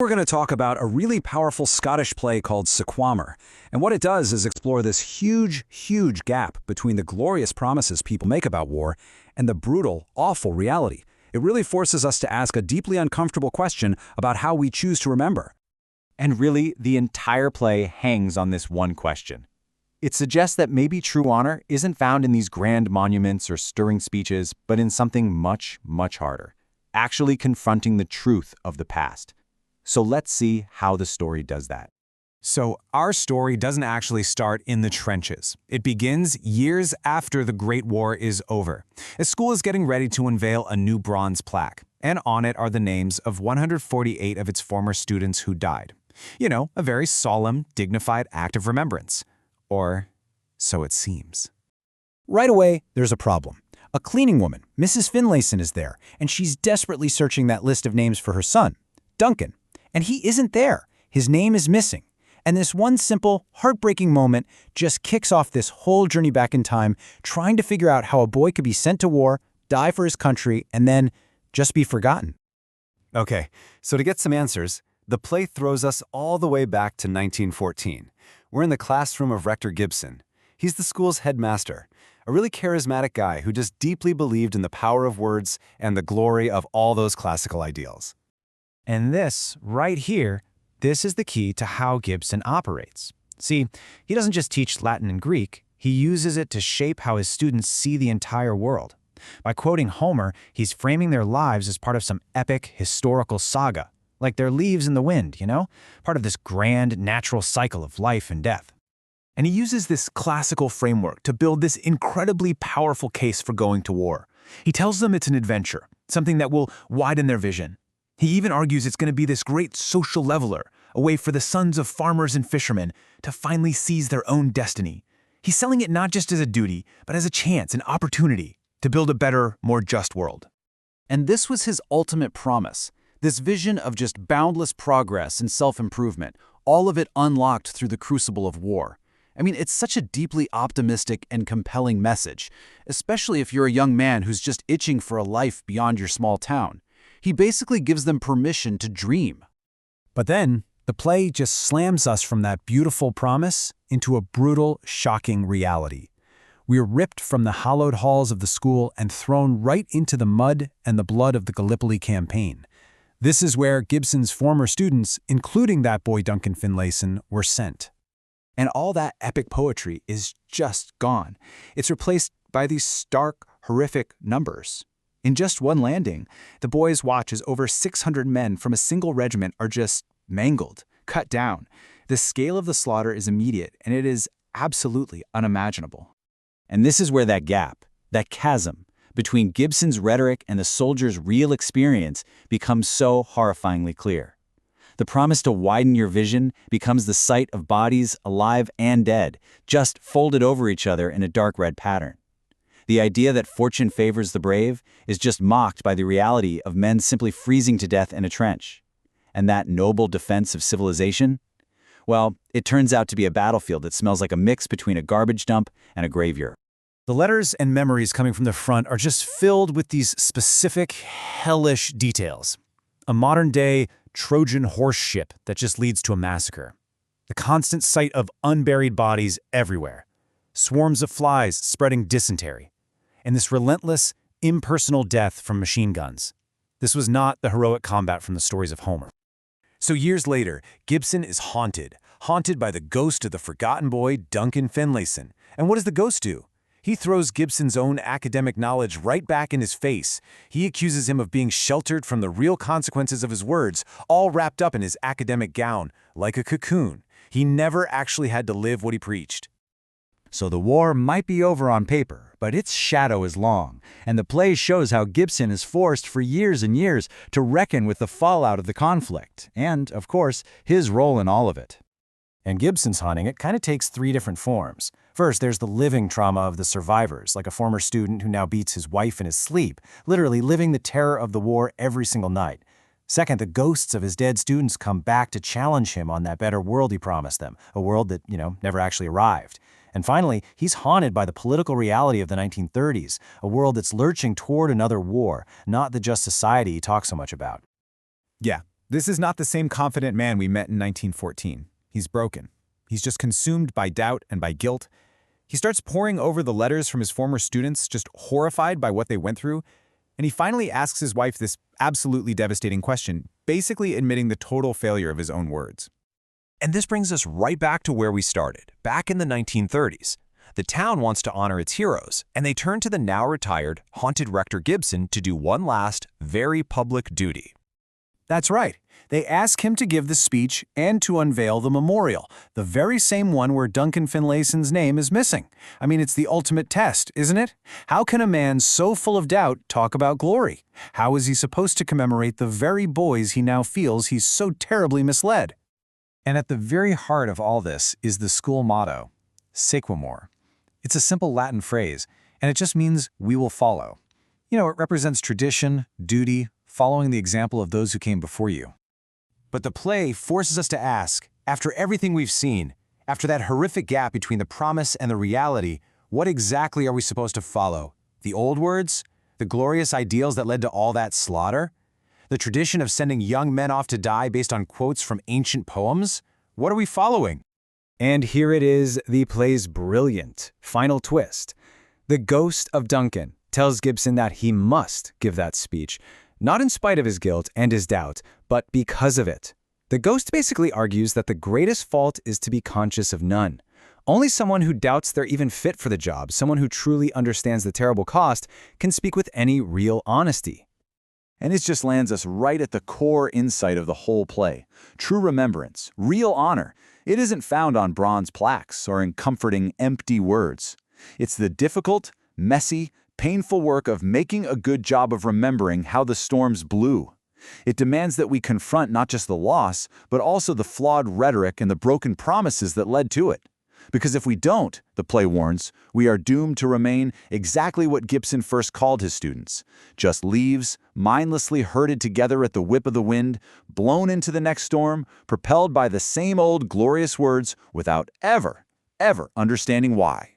We're going to talk about a really powerful Scottish play called Sequamur. And what it does is explore this huge gap between the glorious promises people make about war and the brutal, awful reality. It really forces us to ask a deeply uncomfortable question about how we choose to remember. And really, the entire play hangs on this one question. It suggests that maybe true honor isn't found in these grand monuments or stirring speeches, but in something much harder, actually confronting the truth of the past. So let's see how the story does that. So our story doesn't actually start in the trenches. It begins years after the Great War is over. A school is getting ready to unveil a new bronze plaque, and on it are the names of 148 of its former students who died. You know, a very solemn, dignified act of remembrance. Or so it seems. Right away, there's a problem. A cleaning woman, Mrs. Finlayson, is there, and she's desperately searching that list of names for her son, Duncan. And he isn't there. His name is missing. And this one simple, heartbreaking moment just kicks off this whole journey back in time, trying to figure out how a boy could be sent to war, die for his country, and then just be forgotten. Okay, so to get some answers, the play throws us all the way back to 1914. We're in the classroom of Rector Gibson. He's the school's headmaster, a really charismatic guy who just deeply believed in the power of words and the glory of all those classical ideals. And this, right here, this is the key to how Gibson operates. See, he doesn't just teach Latin and Greek, he uses it to shape how his students see the entire world. By quoting Homer, he's framing their lives as part of some epic, historical saga, like they're leaves in the wind, you know? Part of this grand, natural cycle of life and death. And he uses this classical framework to build this incredibly powerful case for going to war. He tells them it's an adventure, something that will widen their vision. He even argues it's going to be this great social leveler, a way for the sons of farmers and fishermen to finally seize their own destiny. He's selling it not just as a duty, but as a chance, an opportunity to build a better, more just world. And this was his ultimate promise, this vision of just boundless progress and self-improvement, all of it unlocked through the crucible of war. I mean, it's such a deeply optimistic and compelling message, especially if you're a young man who's just itching for a life beyond your small town. He basically gives them permission to dream. But then, the play just slams us from that beautiful promise into a brutal, shocking reality. We're ripped from the hallowed halls of the school and thrown right into the mud and the blood of the Gallipoli campaign. This is where Gibson's former students, including that boy Duncan Finlayson, were sent. And all that epic poetry is just gone. It's replaced by these stark, horrific numbers. In just one landing, the boys watch as over 600 men from a single regiment are just mangled, cut down. The scale of the slaughter is immediate, and it is absolutely unimaginable. And this is where that gap, that chasm, between Gibson's rhetoric and the soldiers' real experience becomes so horrifyingly clear. The promise to widen your vision becomes the sight of bodies, alive and dead, just folded over each other in a dark red pattern. The idea that fortune favors the brave is just mocked by the reality of men simply freezing to death in a trench. And that noble defense of civilization? Well, it turns out to be a battlefield that smells like a mix between a garbage dump and a graveyard. The letters and memories coming from the front are just filled with these specific, hellish details. A modern-day Trojan horse ship that just leads to a massacre. The constant sight of unburied bodies everywhere. Swarms of flies spreading dysentery. And this relentless, impersonal death from machine guns. This was not the heroic combat from the stories of Homer. So years later, Gibson is haunted by the ghost of the forgotten boy, Duncan Finlayson. And what does the ghost do? He throws Gibson's own academic knowledge right back in his face. He accuses him of being sheltered from the real consequences of his words, all wrapped up in his academic gown, like a cocoon. He never actually had to live what he preached. So the war might be over on paper, but its shadow is long, and the play shows how Gibson is forced for years and years to reckon with the fallout of the conflict, and, of course, his role in all of it. And Gibson's haunting, it kind of takes three different forms. First, there's the living trauma of the survivors, like a former student who now beats his wife in his sleep, literally living the terror of the war every single night. Second, the ghosts of his dead students come back to challenge him on that better world he promised them, a world that, never actually arrived. And finally, he's haunted by the political reality of the 1930s, a world that's lurching toward another war, not the just society he talks so much about. Yeah, This is not the same confident man we met in 1914. He's broken. He's just consumed by doubt and by guilt. He starts poring over the letters from his former students, just horrified by what they went through, and he finally asks his wife this absolutely devastating question, basically admitting the total failure of his own words. And this brings us right back to where we started, back in the 1930s. The town wants to honor its heroes, and they turn to the now-retired, haunted Rector Gibson to do one last, very public duty. That's right. They ask him to give the speech and to unveil the memorial, the very same one where Duncan Finlayson's name is missing. I mean, it's the ultimate test, isn't it? How can a man so full of doubt talk about glory? How is he supposed to commemorate the very boys he now feels he's so terribly misled? And at the very heart of all this is the school motto, Sequamur. It's a simple Latin phrase, and it just means we will follow. You know, it represents tradition, duty, following the example of those who came before you. But the play forces us to ask, after everything we've seen, after that horrific gap between the promise and the reality, what exactly are we supposed to follow? The old words? The glorious ideals that led to all that slaughter? The tradition of sending young men off to die based on quotes from ancient poems? What are we following? And here it is, the play's brilliant final twist. The ghost of Duncan tells Gibson that he must give that speech, not in spite of his guilt and his doubt, but because of it. The ghost basically argues that the greatest fault is to be conscious of none. Only someone who doubts they're even fit for the job, someone who truly understands the terrible cost, can speak with any real honesty. And it just lands us right at the core insight of the whole play. True remembrance, real honor. It isn't found on bronze plaques or in comforting, empty words. It's the difficult, messy, painful work of making a good job of remembering how the storms blew. It demands that we confront not just the loss, but also the flawed rhetoric and the broken promises that led to it. Because if we don't, the play warns, we are doomed to remain exactly what Gibson first called his students, just leaves, mindlessly herded together at the whip of the wind, blown into the next storm, propelled by the same old glorious words without ever understanding why.